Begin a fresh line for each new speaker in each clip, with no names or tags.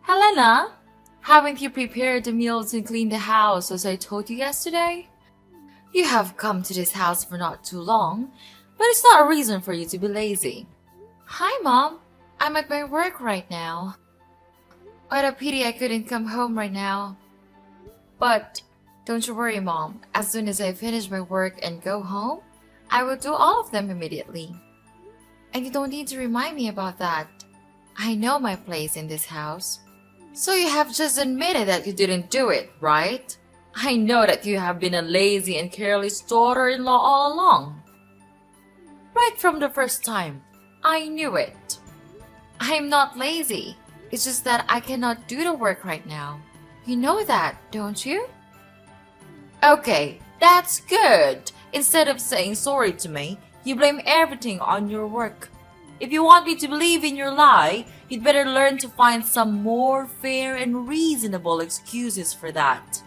Helena, haven't you prepared the meals and cleaned the house as I told you yesterday? You have come to this house for not too long, but it's not a reason for you to be lazy. Hi, Mom. I'm at my work right now. What a pity I couldn't come home right now. But don't you worry, Mom. As soon as I finish my work and go home, I will do all of them immediately. And you don't need to remind me about that. I know my place in this house. So you have just admitted that you didn't do it, right? I know that you have been a lazy and careless daughter-in-law all along. Right from the first time, I knew it. I am not lazy. It's just that I cannot do the work right now. You know that, don't you? Okay, that's good. Instead of saying sorry to me, you blame everything on your work. If you want me to believe in your lie, you'd better learn to find some more fair and reasonable excuses for that.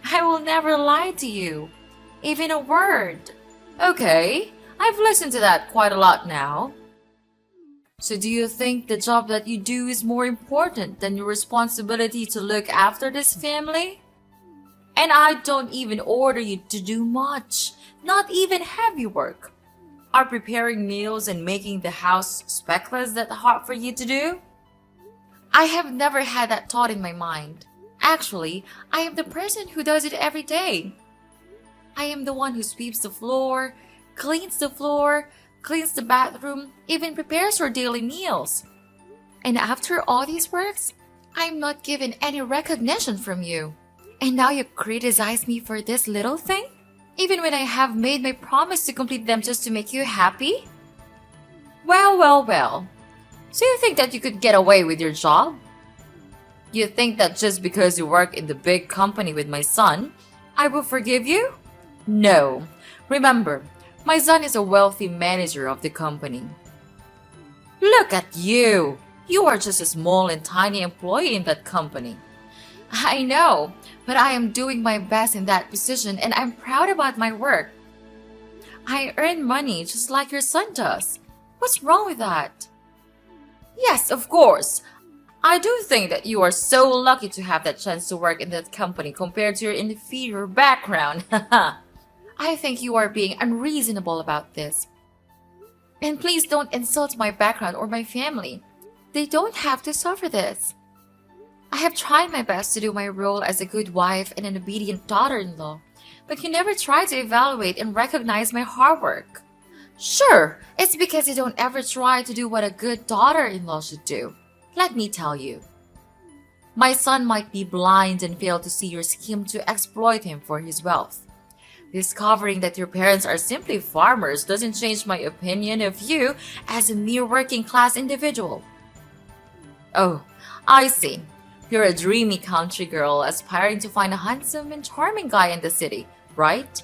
I will never lie to you, even a word. Okay, I've listened to that quite a lot now. So do you think the job that you do is more important than your responsibility to look after this family? And I don't even order you to do much, not even heavy work. Are preparing meals and making the house speckless that hard for you to do? I have never had that thought in my mind. Actually, I am the person who does it every day. I am the one who sweeps the floor, cleans the bathroom, even prepares your daily meals. And after all these works, I am not given any recognition from you. And now you criticize me for this little thing? Even when I have made my promise to complete them just to make you happy? Well. So you think that you could get away with your job? You think that just because you work in the big company with my son, I will forgive you? No. Remember, my son is a wealthy manager of the company. Look at you! You are just a small and tiny employee in that company. I know, but I am doing my best in that position and I'm proud about my work. I earn money just like your son does. What's wrong with that? Yes, of course. I do think that you are so lucky to have that chance to work in that company compared to your inferior background. I think you are being unreasonable about this. And please don't insult my background or my family. They don't have to suffer this. I have tried my best to do my role as a good wife and an obedient daughter-in-law, but you never try to evaluate and recognize my hard work. Sure, it's because you don't ever try to do what a good daughter-in-law should do. Let me tell you. My son might be blind and fail to see your scheme to exploit him for his wealth. Discovering that your parents are simply farmers doesn't change my opinion of you as a mere working-class individual. Oh, I see. You're a dreamy country girl aspiring to find a handsome and charming guy in the city, right?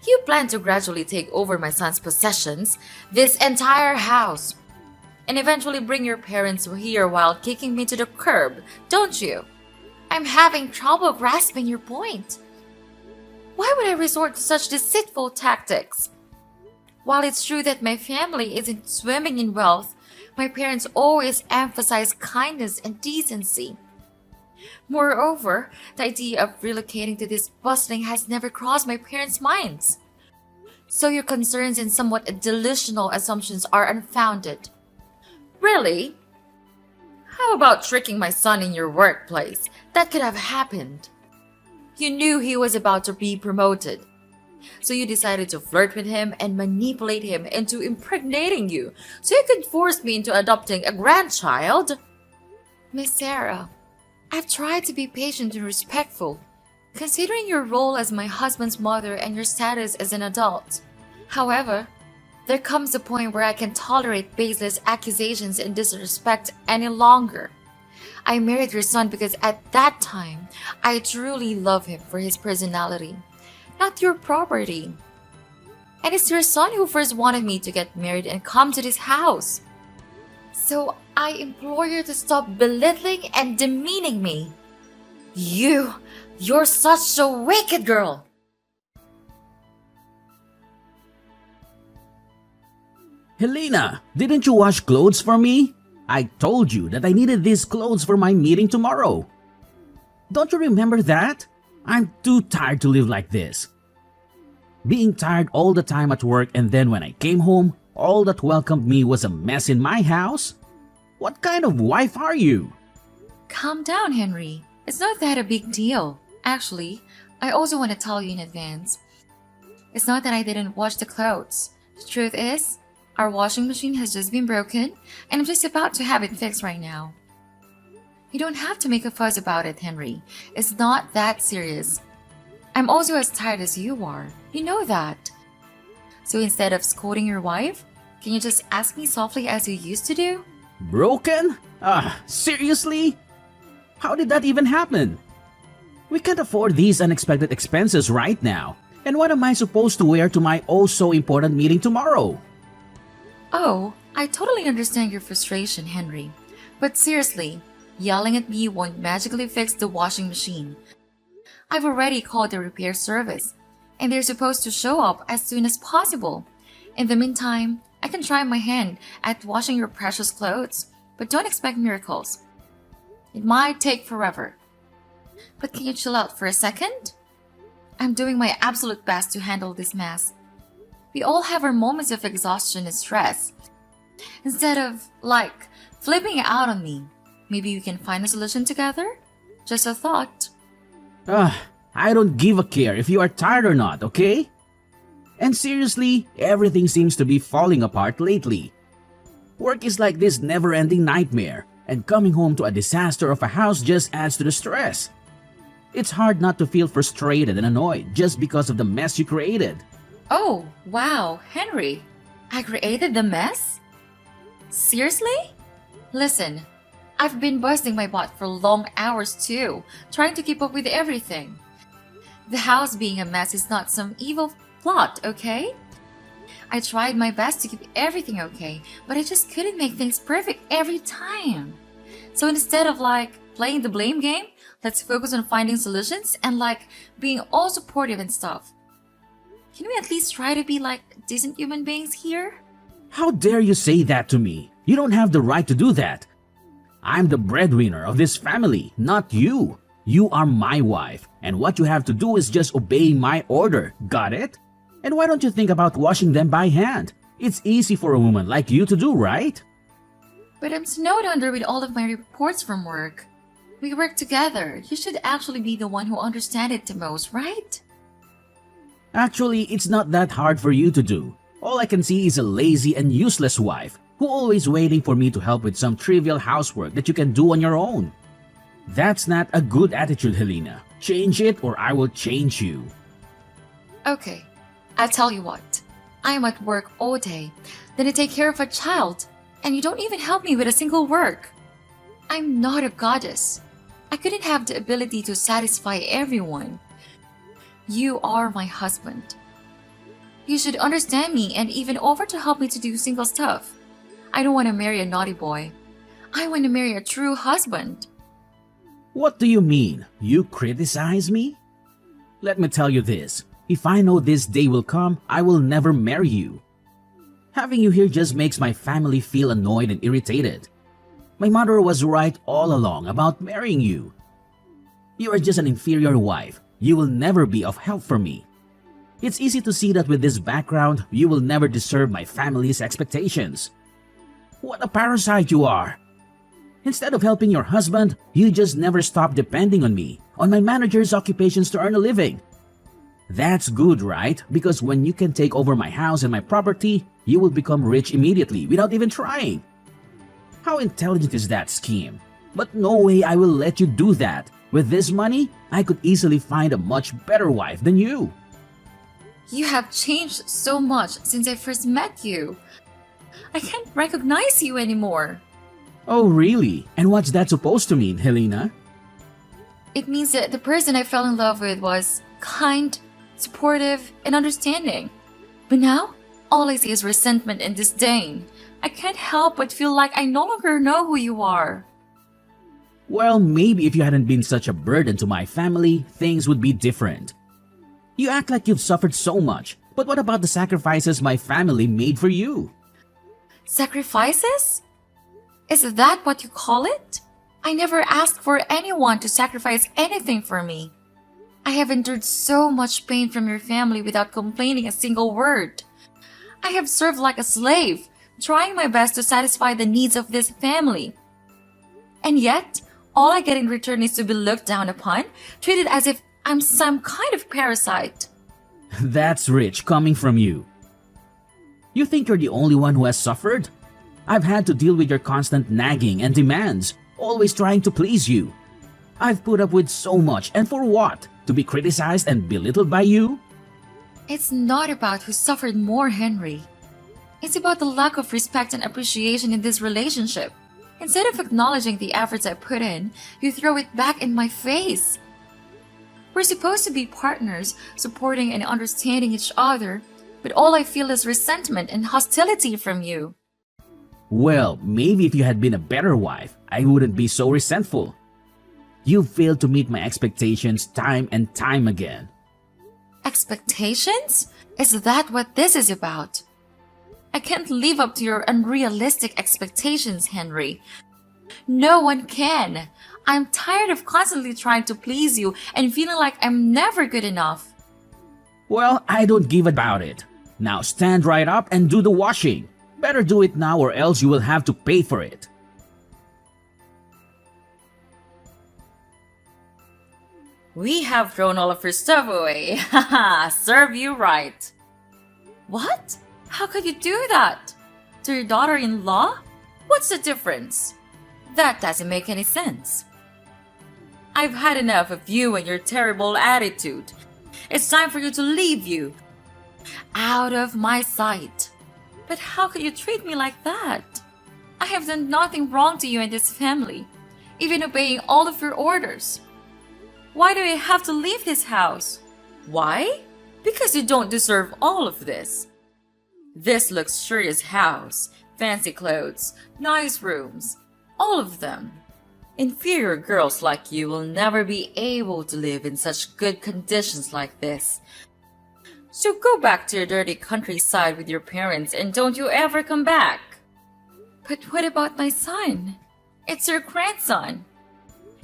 You plan to gradually take over my son's possessions, this entire house, and eventually bring your parents here while kicking me to the curb, don't you? I'm having trouble grasping your point. Why would I resort to such deceitful tactics? While it's true that my family isn't swimming in wealth, my parents always emphasize kindness and decency. Moreover, the idea of relocating to this bustling has never crossed my parents' minds. So your concerns and somewhat delusional assumptions are unfounded. Really? How about tricking my son in your workplace? That could have happened. You knew he was about to be promoted. So you decided to flirt with him and manipulate him into impregnating you so you could force me into adopting a grandchild? Miss Sarah, I've tried to be patient and respectful, considering your role as my husband's mother and your status as an adult. However, there comes a point where I can tolerate baseless accusations and disrespect any longer. I married your son because at that time, I truly love him for his personality, not your property. And it's your son who first wanted me to get married and come to this house. So I implore you to stop belittling and demeaning me. You're such a wicked girl.
Helena, didn't you wash clothes for me? I told you that I needed these clothes for my meeting tomorrow. Don't you remember that? I'm too tired to live like this. Being tired all the time at work, and then when I came home, all that welcomed me was a mess in my house? What kind of wife are you?
Calm down, Henry. It's not that a big deal. Actually, I also want to tell you in advance. It's not that I didn't wash the clothes. The truth is, our washing machine has just been broken, and I'm just about to have it fixed right now. You don't have to make a fuss about it, Henry. It's not that serious. I'm also as tired as you are. You know that. So instead of scolding your wife, can you just ask me softly as you used to do?
Broken? Seriously? How did that even happen? We can't afford these unexpected expenses right now. And what am I supposed to wear to my oh so important meeting tomorrow?
Oh, I totally understand your frustration, Henry. But seriously, yelling at me won't magically fix the washing machine. I've already called the repair service, and they're supposed to show up as soon as possible. In the meantime, I can try my hand at washing your precious clothes, but don't expect miracles. It might take forever. But can you chill out for a second? I'm doing my absolute best to handle this mess. We all have our moments of exhaustion and stress. Instead of, flipping out on me, maybe we can find a solution together? Just a thought.
I don't give a care if you are tired or not, okay? And seriously, everything seems to be falling apart lately. Work is like this never-ending nightmare, and coming home to a disaster of a house just adds to the stress. It's hard not to feel frustrated and annoyed just because of the mess you created.
Oh, wow, Henry. I created the mess? Seriously? Listen, I've been busting my butt for long hours too, trying to keep up with everything. The house being a mess is not some evil plot, okay? I tried my best to keep everything okay, but I just couldn't make things perfect every time. So instead of playing the blame game, let's focus on finding solutions and being all supportive and stuff. Can we at least try to be decent human beings here?
How dare you say that to me? You don't have the right to do that. I'm the breadwinner of this family, not you. You are my wife, and what you have to do is just obey my order, got it? And why don't you think about washing them by hand? It's easy for a woman like you to do, right?
But I'm snowed under with all of my reports from work. We work together. You should actually be the one who understands it the most, right?
Actually, it's not that hard for you to do. All I can see is a lazy and useless wife who always waiting for me to help with some trivial housework that you can do on your own. That's not a good attitude, Helena. Change it or I will change you.
Okay, I'll tell you what. I'm at work all day, then I take care of a child, and you don't even help me with a single work. I'm not a goddess. I couldn't have the ability to satisfy everyone. You are my husband. You should understand me and even offer to help me to do single stuff. I don't want to marry a naughty boy. I want to marry a true husband.
What do you mean? You criticize me? Let me tell you this. If I know this day will come, I will never marry you. Having you here just makes my family feel annoyed and irritated. My mother was right all along about marrying you. You are just an inferior wife. You will never be of help for me. It's easy to see that with this background, you will never deserve my family's expectations. What a parasite you are! Instead of helping your husband, you just never stop depending on me, on my manager's occupations to earn a living. That's good, right? Because when you can take over my house and my property, you will become rich immediately without even trying. How intelligent is that scheme? But no way I will let you do that. With this money, I could easily find a much better wife than you.
You have changed so much since I first met you. I can't recognize you anymore.
Oh, really? And what's that supposed to mean, Helena?
It means that the person I fell in love with was kind, supportive, and understanding. But now, all I see is resentment and disdain. I can't help but feel like I no longer know who you are.
Well, maybe if you hadn't been such a burden to my family, things would be different. You act like you've suffered so much, but what about the sacrifices my family made for you?
Sacrifices? Is that what you call it? I never asked for anyone to sacrifice anything for me. I have endured so much pain from your family without complaining a single word. I have served like a slave, trying my best to satisfy the needs of this family. And yet, all I get in return is to be looked down upon, treated as if I'm some kind of parasite.
That's rich coming from you. You think you're the only one who has suffered? I've had to deal with your constant nagging and demands, always trying to please you. I've put up with so much, and for what? To be criticized and belittled by you?
It's not about who suffered more, Henry. It's about the lack of respect and appreciation in this relationship. Instead of acknowledging the efforts I put in, you throw it back in my face. We're supposed to be partners, supporting and understanding each other, but all I feel is resentment and hostility from you.
Well, maybe if you had been a better wife, I wouldn't be so resentful. You failed to meet my expectations time and time again.
Expectations? Is that what this is about? I can't live up to your unrealistic expectations, Henry. No one can. I'm tired of constantly trying to please you and feeling like I'm never good enough.
Well, I don't give about it. Now stand right up and do the washing. Better do it now or else you will have to pay for it.
We have thrown all of your stuff away. Haha, serve you right. What? How could you do that? To your daughter-in-law? What's the difference? That doesn't make any sense. I've had enough of you and your terrible attitude. It's time for you to leave you. Out of my sight. But how could you treat me like that? I have done nothing wrong to you and this family, even obeying all of your orders. Why do I have to leave this house? Why? Because you don't deserve all of this. This luxurious house, fancy clothes, nice rooms, all of them. Inferior girls like you will never be able to live in such good conditions like this. So go back to your dirty countryside with your parents and don't you ever come back. But what about my son? It's your grandson.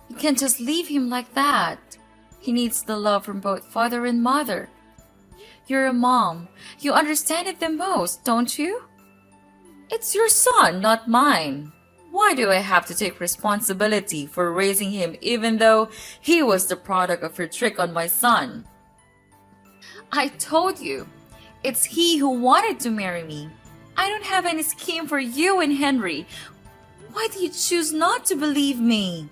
You can't just leave him like that. He needs the love from both father and mother. You're a mom. You understand it the most, don't you? It's your son, not mine. Why do I have to take responsibility for raising him even though he was the product of your trick on my son? I told you, it's he who wanted to marry me. I don't have any scheme for you and Henry. Why do you choose not to believe me?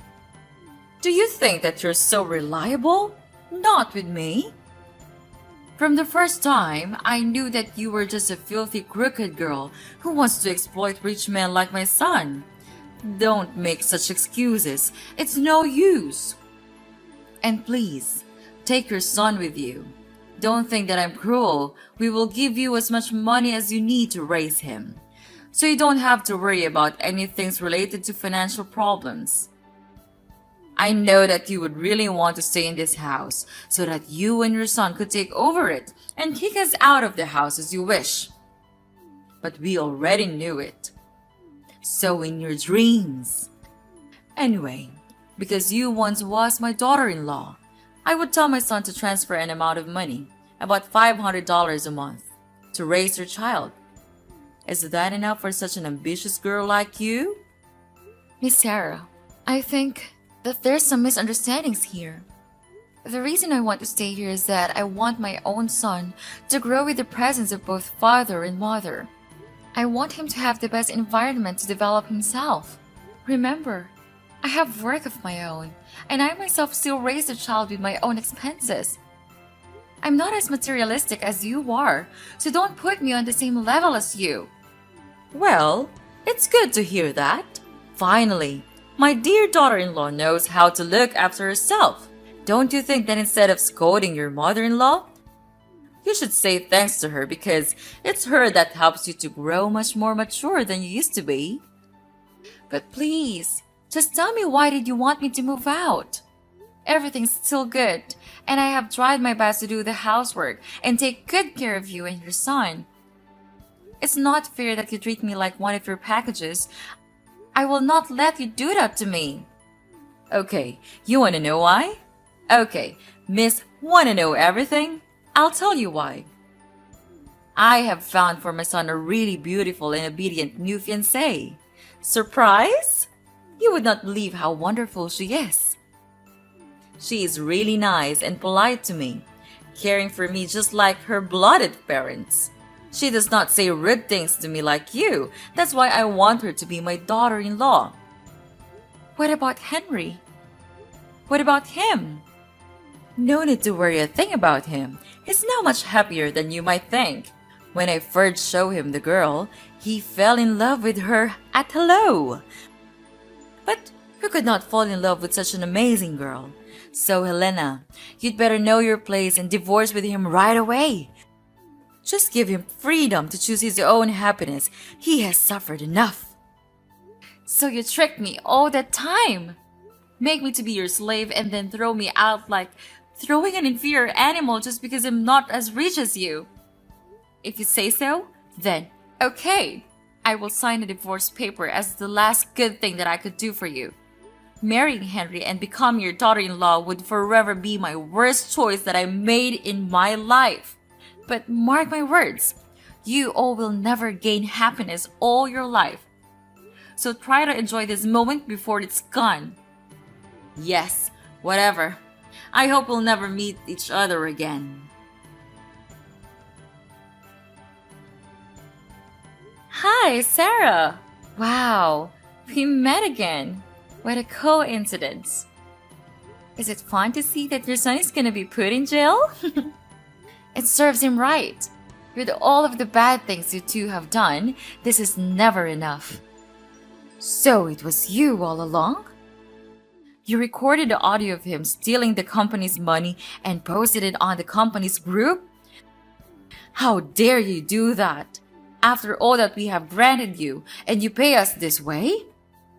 Do you think that you're so reliable? Not with me. From the first time, I knew that you were just a filthy, crooked girl who wants to exploit rich men like my son. Don't make such excuses. It's no use. And please, take your son with you. Don't think that I'm cruel. We will give you as much money as you need to raise him, so you don't have to worry about anything related to financial problems. I know that you would really want to stay in this house so that you and your son could take over it and kick us out of the house as you wish. But we already knew it. So in your dreams. Anyway, because you once was my daughter-in-law, I would tell my son to transfer an amount of money, about $500 a month, to raise your child. Is that enough for such an ambitious girl like you? Miss Sarah, I think that there's some misunderstandings here. The reason I want to stay here is that I want my own son to grow with the presence of both father and mother. I want him to have the best environment to develop himself. Remember, I have work of my own, and I myself still raise the child with my own expenses. I'm not as materialistic as you are, so don't put me on the same level as you. Well, it's good to hear that. Finally, my dear daughter-in-law knows how to look after herself. Don't you think that instead of scolding your mother-in-law, you should say thanks to her because it's her that helps you to grow much more mature than you used to be? But please, just tell me, why did you want me to move out? Everything's still good, and I have tried my best to do the housework and take good care of you and your son. It's not fair that you treat me like one of your packages. I will not let you do that to me. Okay, you want to know why? Okay, Miss Wanna Know Everything? I'll tell you why. I have found for my son a really beautiful and obedient new fiancée. Surprise? You would not believe how wonderful she is. She is really nice and polite to me, caring for me just like her blooded parents. She does not say rude things to me like you. That's why I want her to be my daughter-in-law. What about Henry? What about him? No need to worry a thing about him. He's now much happier than you might think. When I first showed him the girl, he fell in love with her at hello. But who could not fall in love with such an amazing girl? So Helena, you'd better know your place and divorce with him right away. Just give him freedom to choose his own happiness. He has suffered enough. So you tricked me all that time. Make me to be your slave and then throw me out like throwing an inferior animal just because I'm not as rich as you. If you say so, then okay. I will sign a divorce paper as the last good thing that I could do for you. Marrying Henry and becoming your daughter-in-law would forever be my worst choice that I made in my life. But mark my words, you all will never gain happiness all your life. So try to enjoy this moment before it's gone. Yes, whatever. I hope we'll never meet each other again. Hi, Sarah. Wow, we met again. What a coincidence. Is it fun to see that your son is gonna be put in jail? It serves him right. With all of the bad things you two have done, this is never enough. So it was you all along? You recorded the audio of him stealing the company's money and posted it on the company's group? How dare you do that? After all that we have granted you, and you pay us this way?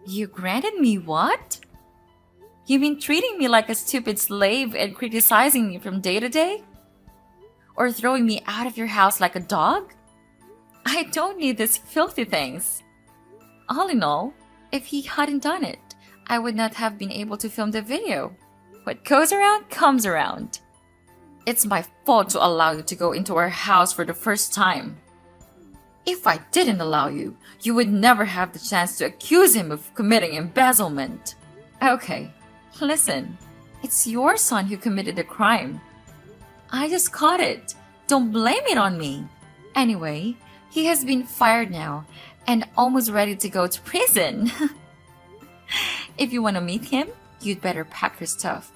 You granted me what? You mean treating me like a stupid slave and criticizing me from day to day? Or throwing me out of your house like a dog? I don't need these filthy things. All in all, if he hadn't done it, I would not have been able to film the video. What goes around comes around. It's my fault to allow you to go into our house for the first time. If I didn't allow you, you would never have the chance to accuse him of committing embezzlement. Okay, listen. It's your son who committed the crime. I just caught it. Don't blame it on me. Anyway, he has been fired now and almost ready to go to prison. If you want to meet him, you'd better pack your stuff.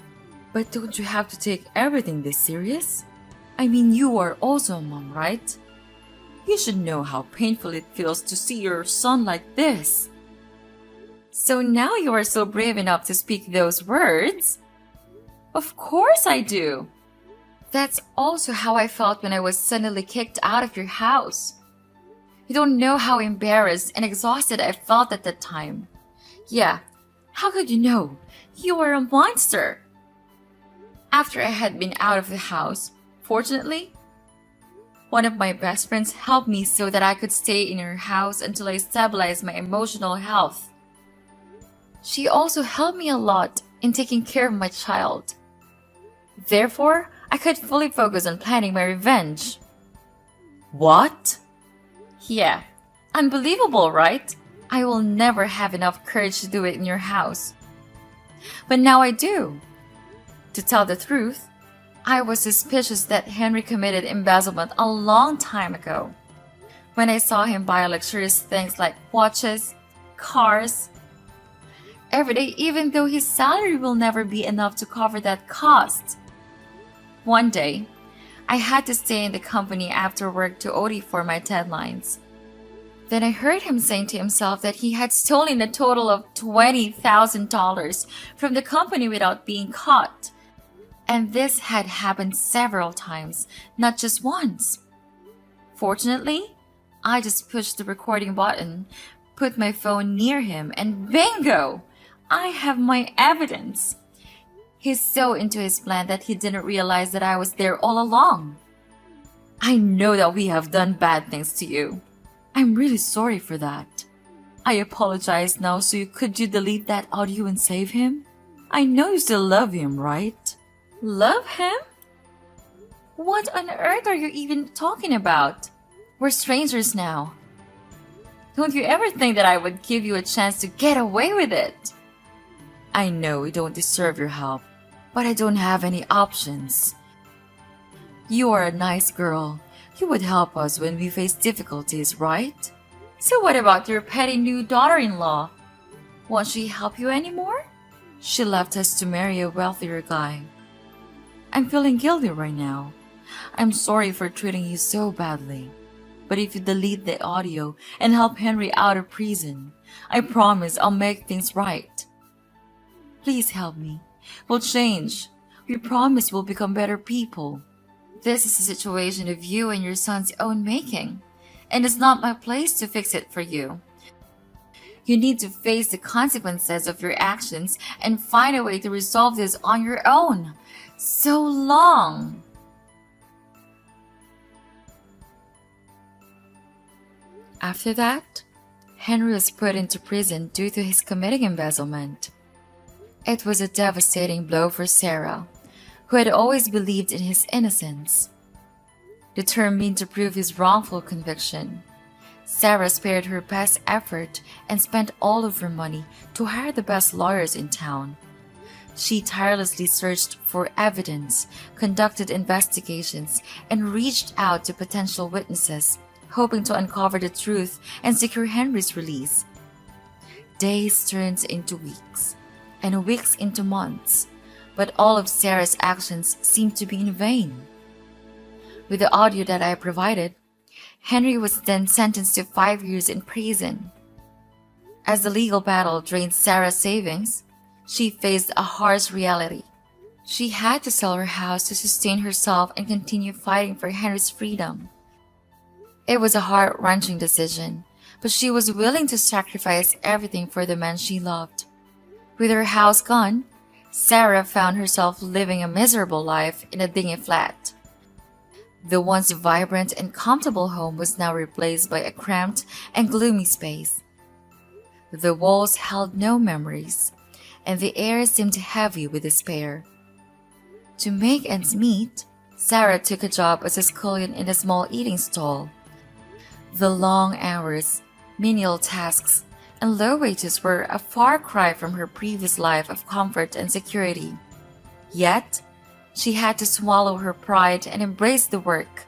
But don't you have to take everything this serious? I mean, you are also a mom, right? You should know how painful it feels to see your son like this. So now you are so brave enough to speak those words? Of course I do. That's also how I felt when I was suddenly kicked out of your house. You don't know how embarrassed and exhausted I felt at that time. Yeah, how could you know? You are a monster. After I had been out of the house, fortunately, one of my best friends helped me so that I could stay in her house until I stabilized my emotional health. She also helped me a lot in taking care of my child. Therefore, I could fully focus on planning my revenge. What? Yeah, unbelievable, right? I will never have enough courage to do it in your house. But now I do. To tell the truth, I was suspicious that Henry committed embezzlement a long time ago. When I saw him buy luxurious things like watches, cars, every day, even though his salary will never be enough to cover that cost. One day, I had to stay in the company after work to OT for my deadlines. Then I heard him saying to himself that he had stolen a total of $20,000 from the company without being caught. And this had happened several times, not just once. Fortunately, I just pushed the recording button, put my phone near him, and bingo! I have my evidence. He's so into his plan that he didn't realize that I was there all along. I know that we have done bad things to you. I'm really sorry for that. I apologize now, so could you delete that audio and save him? I know you still love him, right? Love him? What on earth are you even talking about? We're strangers now. Don't you ever think that I would give you a chance to get away with it? I know we don't deserve your help, but I don't have any options. You are a nice girl. You would help us when we face difficulties, right? So what about your petty new daughter-in-law? Won't she help you anymore? She left us to marry a wealthier guy. I'm feeling guilty right now. I'm sorry for treating you so badly. But if you delete the audio and help Henry out of prison, I promise I'll make things right. Please help me. We'll change. We promise we'll become better people. This is a situation of you and your son's own making, and it's not my place to fix it for you. You need to face the consequences of your actions and find a way to resolve this on your own. So long! After that, Henry was put into prison due to his committing embezzlement. It was a devastating blow for Sarah, who had always believed in his innocence. Determined to prove his wrongful conviction, Sarah spared her best effort and spent all of her money to hire the best lawyers in town. She tirelessly searched for evidence, conducted investigations, and reached out to potential witnesses, hoping to uncover the truth and secure Henry's release. Days turned into weeks, and weeks into months, but all of Sarah's actions seemed to be in vain. With the audio that I provided, Henry was then sentenced to 5 years in prison. As the legal battle drained Sarah's savings, she faced a harsh reality. She had to sell her house to sustain herself and continue fighting for Henry's freedom. It was a heart-wrenching decision, but she was willing to sacrifice everything for the man she loved. With her house gone, Sarah found herself living a miserable life in a dingy flat. The once vibrant and comfortable home was now replaced by a cramped and gloomy space. The walls held no memories, and the air seemed heavy with despair. To make ends meet, Sarah took a job as a scullion in a small eating stall. The long hours, menial tasks, and low wages were a far cry from her previous life of comfort and security. Yet, she had to swallow her pride and embrace the work,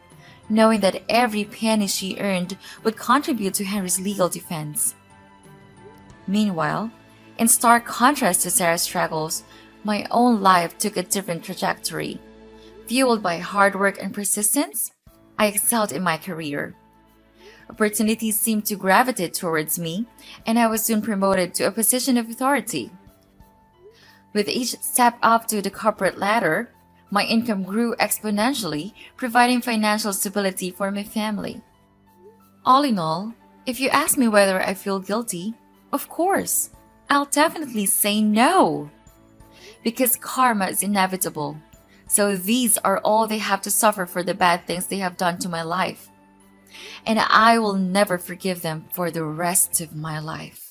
knowing that every penny she earned would contribute to Henry's legal defense. Meanwhile, in stark contrast to Sarah's struggles, my own life took a different trajectory. Fueled by hard work and persistence, I excelled in my career. Opportunities seemed to gravitate towards me, and I was soon promoted to a position of authority. With each step up to the corporate ladder, my income grew exponentially, providing financial stability for my family. All in all, if you ask me whether I feel guilty, of course, I'll definitely say no. Because karma is inevitable, so these are all they have to suffer for the bad things they have done to my life. And I will never forgive them for the rest of my life.